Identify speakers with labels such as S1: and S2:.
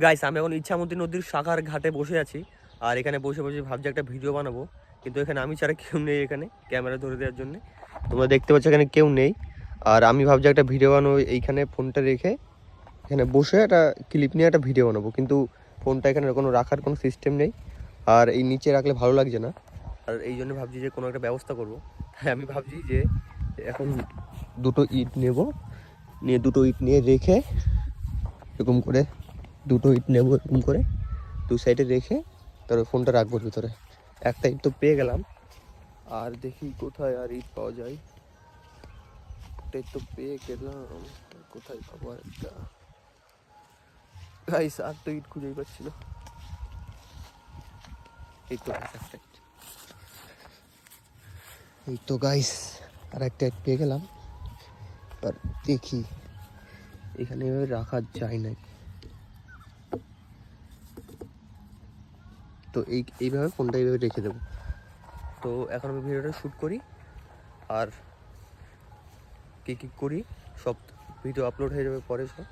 S1: Guys আমি এখন ইচ্ছামতি নদীর শাখার ঘাটে বসে আছি, আর এখানে বসে বসে ভাবছি একটা ভিডিও বানাবো, কিন্তু এখানে আমি ছাড়া কেউ নেই এখানে ক্যামেরা ধরে দেওয়ার জন্য। তোমরা দেখতে পাচ্ছ এখানে কেউ নেই, আর আমি ভাবছি একটা ভিডিও বানাবো এইখানে ফোনটা রেখে, এখানে বসে একটা ক্লিপ নিয়ে একটা ভিডিও বানাবো, কিন্তু ফোনটা এখানে কোনো রাখার কোনো সিস্টেম নেই, আর এই নিচে রাখলে ভালো লাগছে না, আর এই জন্য ভাবছি যে কোনো একটা ব্যবস্থা করবো। তাই আমি ভাবছি যে এখন দুটো ইট নেব, নিয়ে দুটো ইট নিয়ে রেখে এরকম করে, দুটো ইট নেবো এরকম করে দু সাইডে রেখে তারপর ফোনটা রাখবো ভিতরে। একটা ইট তো পেয়ে গেলাম, আর দেখি কোথায় আর ইট পাওয়া যায়। একটা ইট তো পেয়ে গেলাম, কোথায় পাবো আর একটা। গাইস আর তো ইট খুঁজেই পাচ্ছি না। এই তো একটা ইট, এই তো গাইস আর একটা ইট পেয়ে গেলাম। আর দেখি এখানে এভাবে রাখা যায় না, তো এইভাবে ফোনটা এইভাবে রেখে দেবো। তো এখন আমি ভিডিওটা শ্যুট করি, আর কী কী করি সব ভিডিও আপলোড হয়ে যাবে পরে সব।